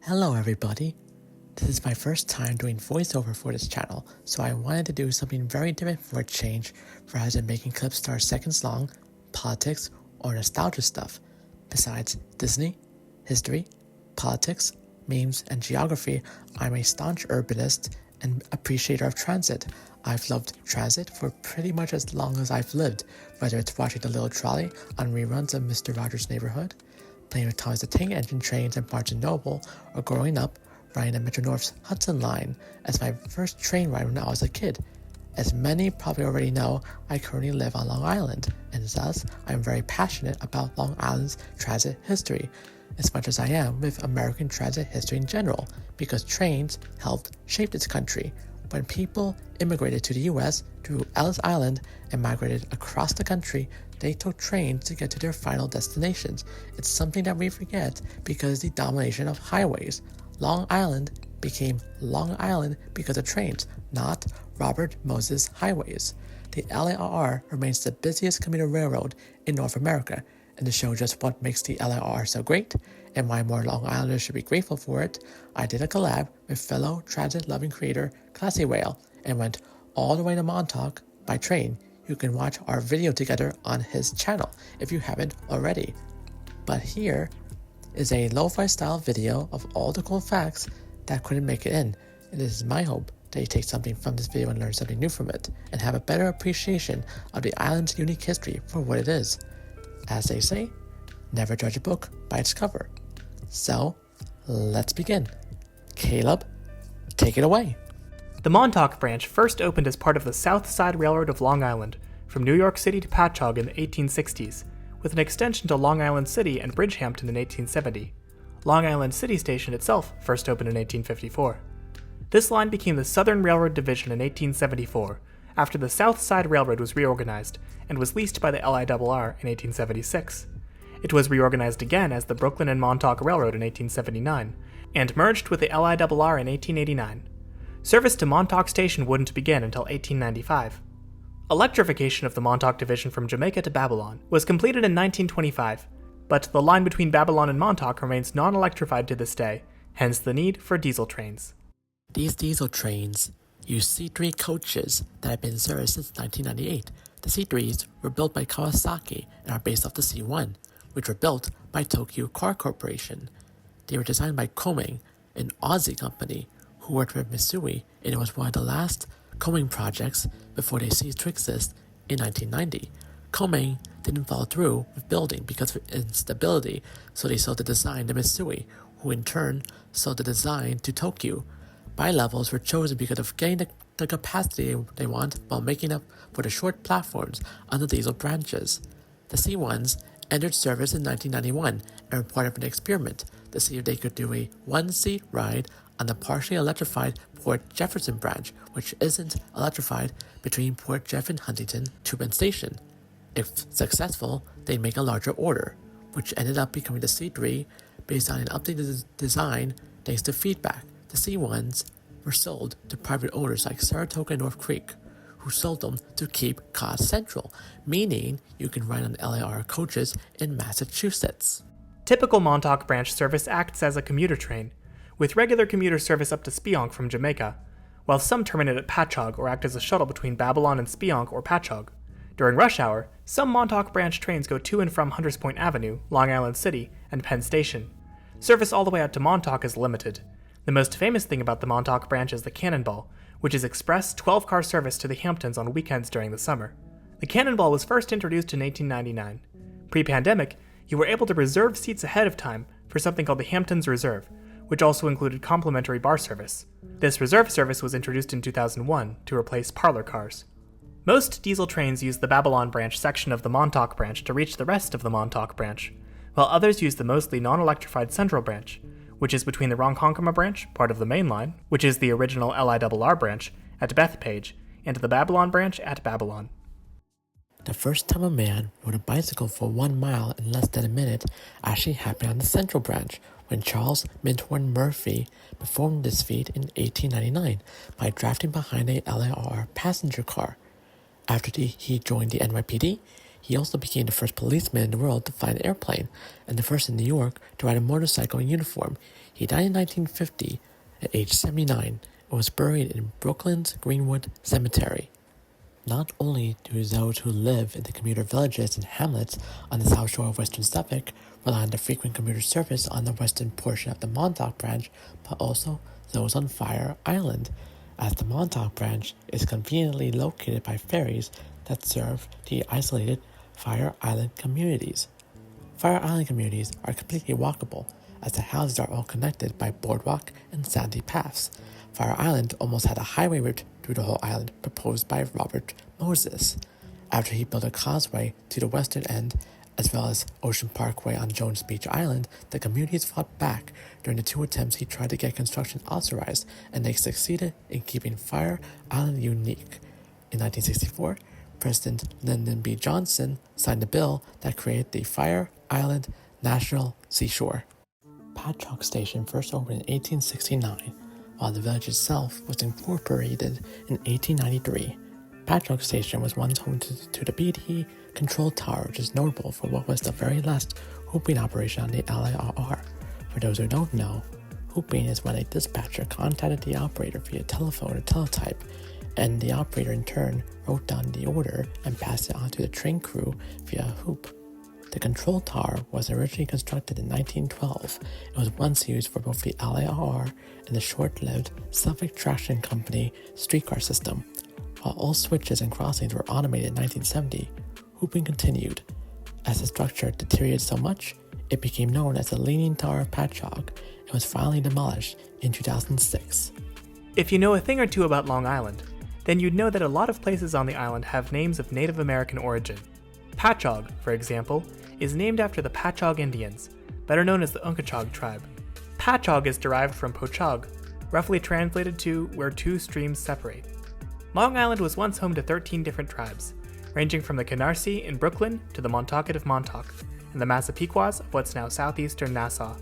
Hello everybody! This is my first time doing voiceover for this channel, so I wanted to do something very different for a change rather than making clips that are seconds long, politics, or nostalgia stuff. Besides Disney, history, politics, memes, and geography, I'm a staunch urbanist and appreciator of transit. I've loved transit for pretty much as long as I've lived, whether it's watching the little trolley on reruns of Mr. Rogers' Neighborhood, playing with Thomas the Tank Engine trains at Barnes & Noble, or growing up riding the Metro North's Hudson Line as my first train ride when I was a kid. As many probably already know, I currently live on Long Island, and thus I'm very passionate about Long Island's transit history, as much as I am with American transit history in general, because trains helped shape this country. When people immigrated to the US through Ellis Island and migrated across the country, they took trains to get to their final destinations. It's something that we forget because the domination of highways. Long Island became Long Island because of trains, not Robert Moses highways. The LIRR remains the busiest commuter railroad in North America, and to show just what makes the LIRR so great and why more Long Islanders should be grateful for it, I did a collab with fellow transit-loving creator Classy Whale and went all the way to Montauk by train. You can watch our video together on his channel if you haven't already. But here is a lo-fi style video of all the cool facts that couldn't make it in. It is my hope that you take something from this video and learn something new from it, and have a better appreciation of the island's unique history for what it is. As they say, never judge a book by its cover. So, let's begin. Caleb, take it away. The Montauk Branch first opened as part of the South Side Railroad of Long Island, from New York City to Patchogue in the 1860s, with an extension to Long Island City and Bridgehampton in 1870. Long Island City Station itself first opened in 1854. This line became the Southern Railroad Division in 1874, after the South Side Railroad was reorganized and was leased by the LIRR in 1876. It was reorganized again as the Brooklyn and Montauk Railroad in 1879, and merged with the LIRR in 1889. Service to Montauk Station wouldn't begin until 1895. Electrification of the Montauk Division from Jamaica to Babylon was completed in 1925, but the line between Babylon and Montauk remains non-electrified to this day, hence the need for diesel trains. These diesel trains use C3 coaches that have been in service since 1998. The C3s were built by Kawasaki and are based off the C1, which were built by Tokyo Car Corporation. They were designed by Coming, an Aussie company who worked with Mitsui, and it was one of the last Coming projects before they ceased to exist in 1990. Coming didn't follow through with building because of instability, so they sold the design to Mitsui, who in turn sold the design to Tokyo. Bi-levels were chosen because of getting the capacity they want while making up for the short platforms on the diesel branches. The C1s entered service in 1991 and were part of an experiment to see if they could do a one-seat ride on the partially electrified Port Jefferson branch, which isn't electrified, between Port Jeff and Huntington Tube and Station. If successful, they'd make a larger order, which ended up becoming the C3 based on an updated design thanks to feedback. The C1s were sold to private owners like Saratoga and North Creek, who sold them to keep costs central, meaning you can ride on LIRR coaches in Massachusetts. Typical Montauk Branch service acts as a commuter train, with regular commuter service up to Spionk from Jamaica, while some terminate at Patchogue or act as a shuttle between Babylon and Spionk or Patchogue. During rush hour, some Montauk Branch trains go to and from Hunters Point Avenue, Long Island City, and Penn Station. Service all the way out to Montauk is limited. The most famous thing about the Montauk Branch is the Cannonball, which is express 12-car service to the Hamptons on weekends during the summer. The Cannonball was first introduced in 1899. Pre-pandemic, you were able to reserve seats ahead of time for something called the Hamptons Reserve, which also included complimentary bar service. This reserve service was introduced in 2001 to replace parlor cars. Most diesel trains use the Babylon Branch section of the Montauk Branch to reach the rest of the Montauk Branch, while others use the mostly non-electrified Central Branch, which is between the Ronkonkoma Branch, part of the main line, which is the original LIRR Branch, at Bethpage, and the Babylon Branch at Babylon. The first time a man rode a bicycle for 1 mile in less than a minute actually happened on the Central Branch, when Charles Minturn Murphy performed this feat in 1899 by drafting behind a LIRR passenger car. After he joined the NYPD, he also became the first policeman in the world to fly an airplane, and the first in New York to ride a motorcycle in uniform. He died in 1950 at age 79 and was buried in Brooklyn's Greenwood Cemetery. Not only do those who live in the commuter villages and hamlets on the south shore of western Suffolk rely on the frequent commuter service on the western portion of the Montauk Branch, but also those on Fire Island, as the Montauk Branch is conveniently located by ferries that serve the isolated Fire Island communities. Fire Island communities are completely walkable, as the houses are all connected by boardwalk and sandy paths. Fire Island almost had a highway route through the whole island proposed by Robert Moses. After he built a causeway to the western end, as well as Ocean Parkway on Jones Beach Island, the communities fought back during the two attempts he tried to get construction authorized, and they succeeded in keeping Fire Island unique. In 1964, President Lyndon B. Johnson signed a bill that created the Fire Island National Seashore. Patchogue Station first opened in 1869, while the village itself was incorporated in 1893. Patchogue Station was once home to the BD control tower, which is notable for what was the very last hooping operation on the LIRR. For those who don't know, hooping is when a dispatcher contacted the operator via telephone or teletype, and the operator in turn wrote down the order and passed it on to the train crew via a hoop. The control tower was originally constructed in 1912. It was once used for both the LIRR and the short-lived Suffolk Traction Company streetcar system. While all switches and crossings were automated in 1970, hooping continued. As the structure deteriorated so much, it became known as the Leaning Tower of Patchogue and was finally demolished in 2006. If you know a thing or two about Long Island, then you'd know that a lot of places on the island have names of Native American origin. Patchogue, for example, is named after the Patchogue Indians, better known as the Unkechaug tribe. Patchogue is derived from Pochog, roughly translated to where two streams separate. Long Island was once home to 13 different tribes, ranging from the Canarsie in Brooklyn to the Montaukett of Montauk, and the Massapequots of what's now southeastern Nassau.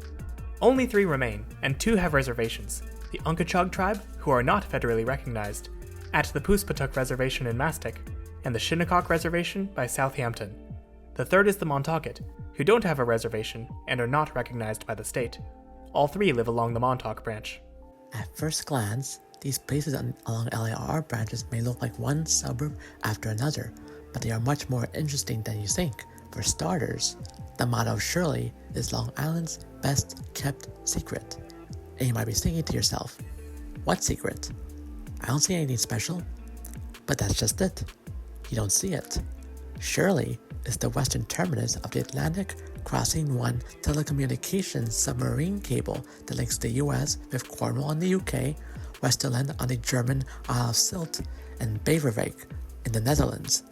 Only 3 remain, and 2 have reservations: the Unkechaug tribe, who are not federally recognized, at the Poospatuck Reservation in Mastic, and the Shinnecock Reservation by Southampton. The third is the Montaukett, who don't have a reservation and are not recognized by the state. All 3 live along the Montauk Branch. At first glance, these places along LIRR branches may look like one suburb after another, but they are much more interesting than you think. For starters, the motto of Shirley is Long Island's best kept secret. And you might be thinking to yourself, what secret? I don't see anything special. But that's just it. You don't see it. Shirley is the western terminus of the Atlantic Crossing 1 telecommunications submarine cable that links the US with Cornwall in the UK, Westerland on the German Isle of Sylt, and Beverwijk in the Netherlands.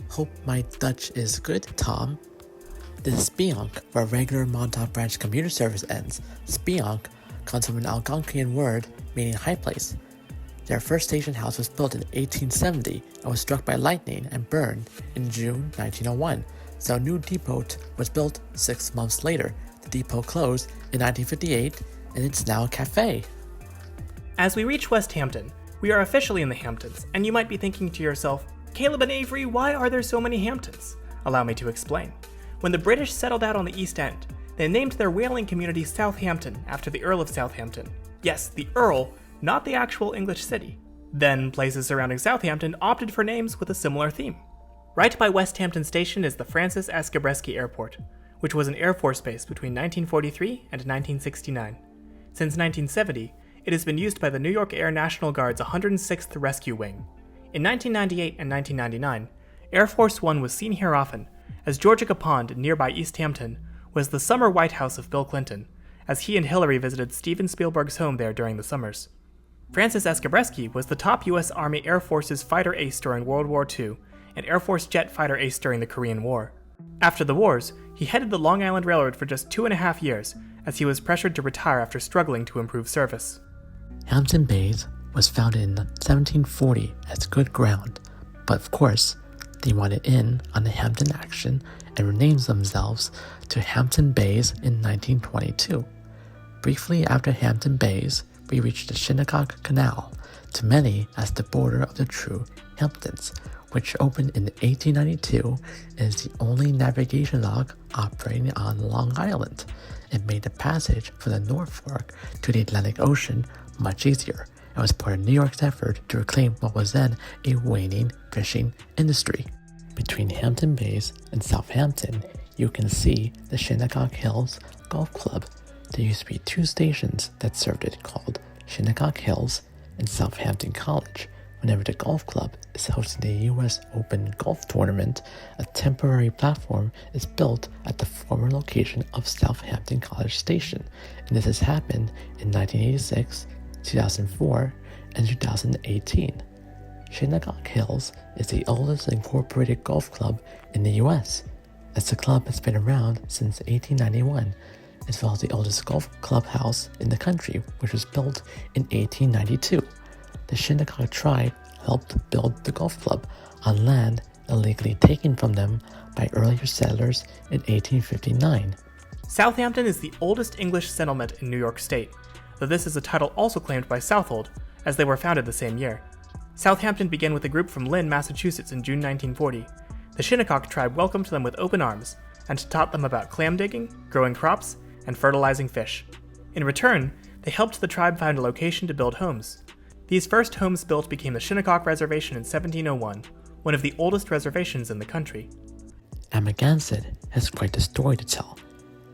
Hope my Dutch is good, Tom. This is Spionk, where regular Montauk Branch commuter service ends. Spionk comes from an Algonquian word meaning high place. Their first station house was built in 1870 and was struck by lightning and burned in June 1901, so a new depot was built 6 months later. The depot closed in 1958, and it's now a cafe. As we reach West Hampton, we are officially in the Hamptons, and you might be thinking to yourself, Caleb and Avery, why are there so many Hamptons? Allow me to explain. When the British settled out on the East End, they named their whaling community Southampton after the Earl of Southampton. Yes, the Earl, not the actual English city. Then places surrounding Southampton opted for names with a similar theme. Right by West Hampton Station is the Francis S. Gabreski Airport, which was an Air Force base between 1943 and 1969. Since 1970, it has been used by the New York Air National Guard's 106th Rescue Wing. In 1998 and 1999, Air Force One was seen here often, as Georgica Pond, nearby East Hampton, was the summer White House of Bill Clinton, as he and Hillary visited Steven Spielberg's home there during the summers. Francis S. Gabreski was the top U.S. Army Air Force's fighter ace during World War II and Air Force jet fighter ace during the Korean War. After the wars, he headed the Long Island Railroad for just 2.5 years, as he was pressured to retire after struggling to improve service. Hampton Bays was founded in 1740 as good ground, but of course, they wanted in on the Hampton action and renamed themselves to Hampton Bays in 1922. Briefly after Hampton Bays, we reached the Shinnecock Canal, to many as the border of the true Hamptons, which opened in 1892, is the only navigation log operating on Long Island. It made the passage from the North Fork to the Atlantic Ocean much easier and was part of New York's effort to reclaim what was then a waning fishing industry. Between Hampton Bays and Southampton, you can see the Shinnecock Hills Golf Club. There used to be two stations that served it called Shinnecock Hills and Southampton College. Whenever the golf club is hosting the U.S. Open Golf Tournament, a temporary platform is built at the former location of Southampton College Station, and this has happened in 1986, 2004, and 2018. Shinnecock Hills is the oldest incorporated golf club in the U.S., as the club has been around since 1891, as well as the oldest golf clubhouse in the country, which was built in 1892. The Shinnecock tribe helped build the golf club on land illegally taken from them by earlier settlers in 1859. Southampton is the oldest English settlement in New York State, though this is a title also claimed by Southold, as they were founded the same year. Southampton began with a group from Lynn, Massachusetts in June 1940. The Shinnecock tribe welcomed them with open arms and taught them about clam digging, growing crops, and fertilizing fish. In return, they helped the tribe find a location to build homes. These first homes built became the Shinnecock Reservation in 1701, one of the oldest reservations in the country. Amagansett has quite a story to tell.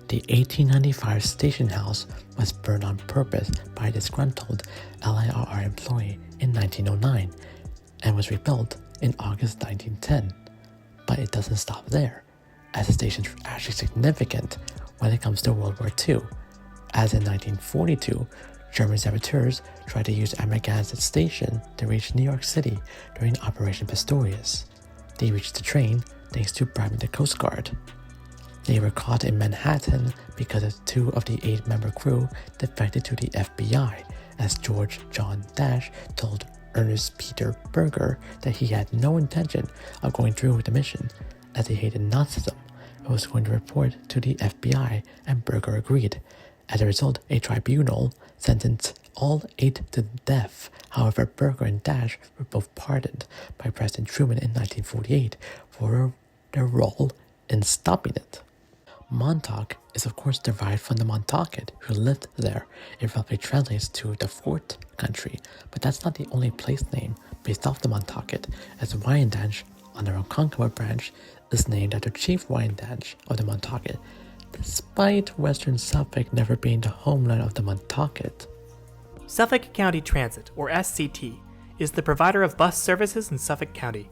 The 1895 station house was burned on purpose by a disgruntled LIRR employee in 1909 and was rebuilt in August 1910. But it doesn't stop there, as the station is actually significant when it comes to World War II, as in 1942, German saboteurs tried to use Amagansett Station to reach New York City during Operation Pistorius. They reached the train thanks to bribing the Coast Guard. They were caught in Manhattan because 2 of the 8-member crew defected to the FBI, as George John Dash told Ernest Peter Berger that he had no intention of going through with the mission, as he hated Nazism and was going to report to the FBI, and Berger agreed. As a result, a tribunal sentenced all 8 to death. However, Berger and Dash were both pardoned by President Truman in 1948 for their role in stopping it. Montauk is of course derived from the Montaukett who lived there. It roughly translates to the fort country, but that's not the only place name based off the Montaukett, as Wyandanch on the Montauk Branch is named after Chief Wyandanch of the Montaukett, despite western Suffolk never being the homeland of the Montaukett. Suffolk County Transit, or SCT, is the provider of bus services in Suffolk County.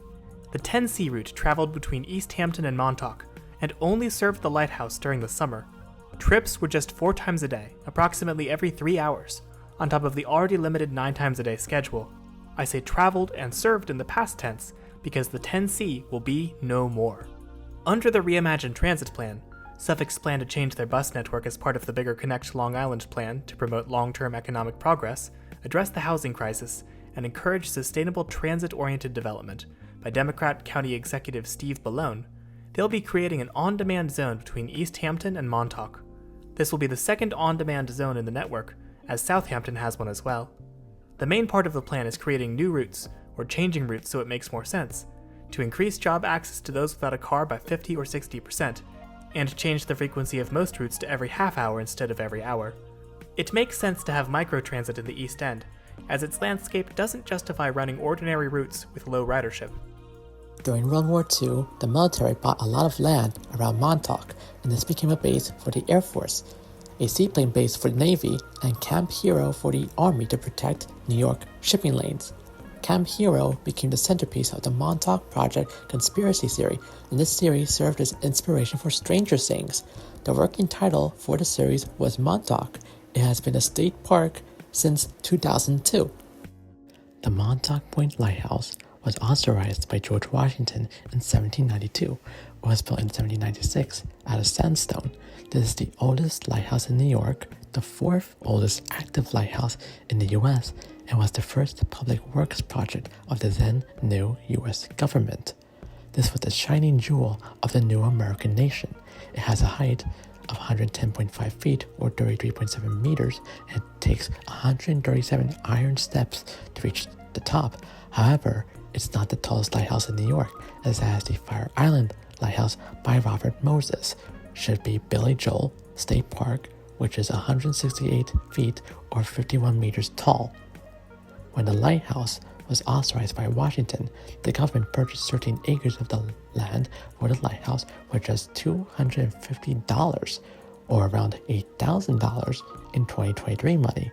The 10C route traveled between East Hampton and Montauk, and only served the Lighthouse during the summer. Trips were just 4 times a day, approximately every 3 hours, on top of the already limited 9 times a day schedule. I say traveled and served in the past tense because the 10C will be no more. Under the reimagined transit plan, Suffolk's plan to change their bus network as part of the bigger Connect Long Island plan to promote long-term economic progress, address the housing crisis, and encourage sustainable transit-oriented development by Democrat County Executive Steve Bellone, they'll be creating an on-demand zone between East Hampton and Montauk. This will be the second on-demand zone in the network, as Southampton has one as well. The main part of the plan is creating new routes, or changing routes so it makes more sense, to increase job access to those without a car by 50 or 60%, and change the frequency of most routes to every half hour instead of every hour. It makes sense to have microtransit in the East End, as its landscape doesn't justify running ordinary routes with low ridership. During World War II, the military bought a lot of land around Montauk, and this became a base for the Air Force, a seaplane base for the Navy, and Camp Hero for the Army to protect New York shipping lanes. Camp Hero became the centerpiece of the Montauk Project conspiracy theory, and this theory served as inspiration for Stranger Things. The working title for the series was Montauk. It has been a state park since 2002. The Montauk Point Lighthouse was authorized by George Washington in 1792. It was built in 1796 out of sandstone. This is the oldest lighthouse in New York, the 4th oldest active lighthouse in the U.S., and was the first public works project of the then new U.S. government. This was the shining jewel of the new American nation. It has a height of 110.5 feet or 33.7 meters, and it takes 137 iron steps to reach the top. However, it's not the tallest lighthouse in New York, as it has the Fire Island Lighthouse by Robert Moses. Should be Billy Joel State Park, which is 168 feet or 51 meters tall. When the lighthouse was authorized by Washington, the government purchased 13 acres of the land for the lighthouse for just $250, or around $8,000 in 2023 money,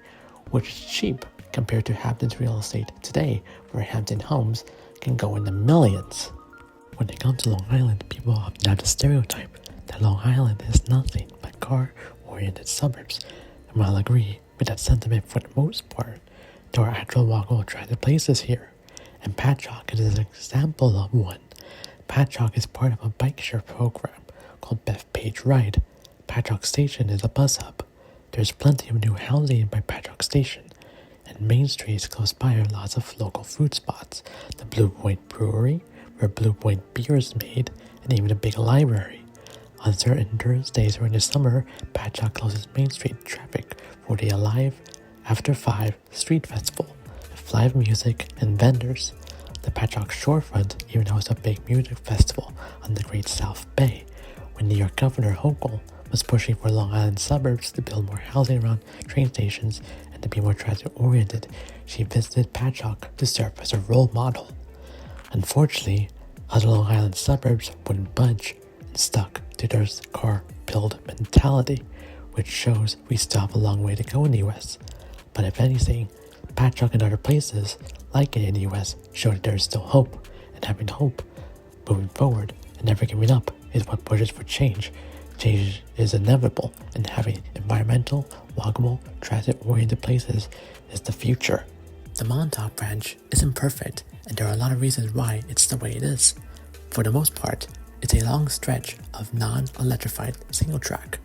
which is cheap compared to Hampton's real estate today, where Hampton homes can go in the millions. When it comes to Long Island, people often have the stereotype that Long Island is nothing but car-oriented suburbs, and while I agree with that sentiment for the most part, there are actual walkable transit places here, and Patchogue is an example of one. Patchogue is part of a bike share program called Bethpage Ride. Patchogue Station is a bus hub. There's plenty of new housing by Patchogue Station, and Main Street is close by are lots of local food spots, the Blue Point Brewery, where Blue Point beer is made, and even a big library. On certain Thursdays during the summer, Patchogue closes Main Street to traffic for the Alive After 5 Street Festival, with live music and vendors. The Patchogue Shorefront even hosts a big music festival on the Great South Bay. When New York Governor Hochul was pushing for Long Island suburbs to build more housing around train stations and to be more transit-oriented, she visited Patchogue to serve as a role model. Unfortunately, other Long Island suburbs wouldn't budge and stuck to their car-build mentality, which shows we still have a long way to go in the US. But if anything, Patchogue and other places like it in the US show that there is still hope, and having hope moving forward and never giving up is what pushes for change. Change is inevitable, and having environmental, walkable, transit-oriented places is the future. The Montauk Branch isn't perfect, and there are a lot of reasons why it's the way it is. For the most part, it's a long stretch of non-electrified single track,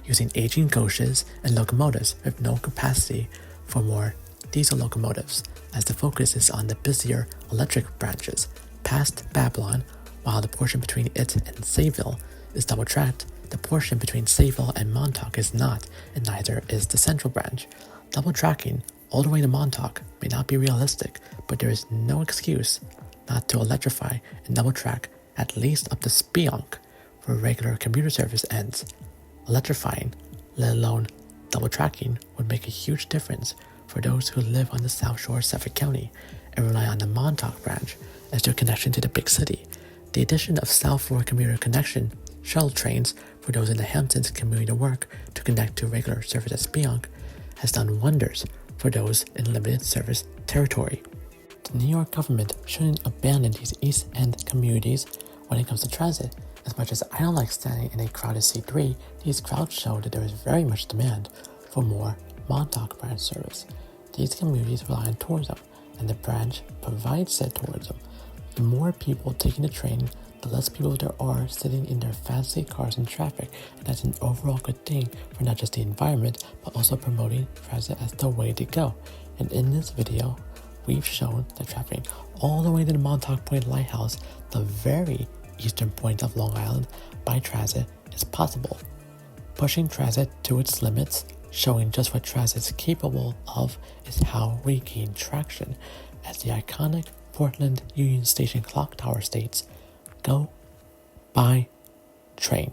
using aging coaches and locomotives with no capacity for more diesel locomotives, as the focus is on the busier electric branches past Babylon, while the portion between it and Sayville is double-tracked. The portion between Sayville and Montauk is not, and neither is the Central Branch. Double-tracking all the way to Montauk may not be realistic, but there is no excuse not to electrify and double-track at least up to Spionk, where regular commuter service ends. Electrifying, let alone double-tracking, would make a huge difference for those who live on the South Shore of Suffolk County and rely on the Montauk Branch as their connection to the big city. The addition of South Shore Commuter Connection shuttle trains for those in the Hamptons commuting to work to connect to regular service at Spionk has done wonders for those in limited service territory. The New York government shouldn't abandon these East End communities when it comes to transit. As much as I don't like standing in a crowded C3, these crowds show that there is very much demand for more Montauk Branch service. These communities rely on tourism, and the branch provides said tourism. The more people taking the train, the less people there are sitting in their fancy cars in traffic, and that's an overall good thing for not just the environment, but also promoting transit as the way to go. And in this video, we've shown that traveling all the way to the Montauk Point Lighthouse, the very eastern point of Long Island, by transit is possible. Pushing transit to its limits, showing just what transit is capable of, is how we gain traction. As the iconic Portland Union Station clock tower states, go by train.